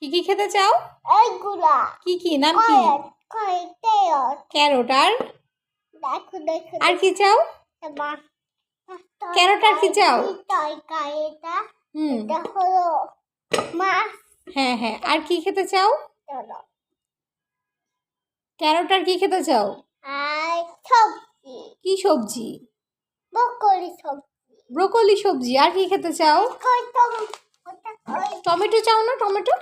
কি কি খেতে চাও? এইগুলা কি কি নাম কি? ক্যারট আর কি চাও? ক্যারট আর কি চাও? হ্যাঁ হ্যাঁ, আর কি খেতে চাও? ক্যারট আর কি খেতে চাও? কি সবজি? ব্রোকলি সবজি। আর কি খেতে চাও? টমেটো চাও না? টমেটো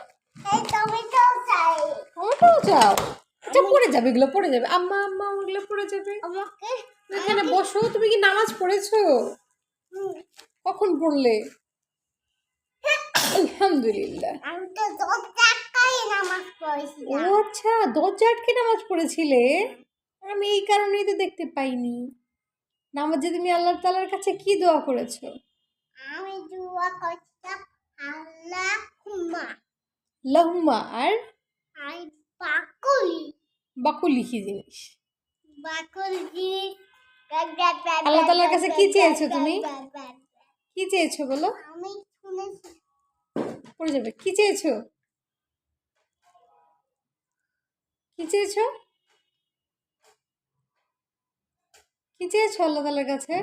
চাও? আচ্ছা, পড়ে যাবে, এগুলো পড়ে যাবে। আম্মা আম্মা ওগুলো পড়ে যাবে। এখানে বসো। তুমি কি নামাজ পড়েছো? কখন পড়লে? আলহামদুলিল্লাহ। ও আচ্ছা, দরজা আটকে নামাজ পড়েছিলে। আমি এই কারণেই তো দেখতে পাইনি। নামাজে তুমি আল্লাহ তাআলার কাছে কি দোয়া করেছো? আমি দোয়া করতাম লাহুম্মা। আর বাকুলি কি জিনিস? আল্লাহ তাআলার কাছে কি চেয়েছো তুমি? কি চেয়েছো বলো? পড়ে যাবে। কি চেয়েছো? কি চেয়েছো? কি চেয়েছো আল্লাহ তাআলার কাছে?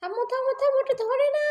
থামো থামো থামো, ওটা ধরে না।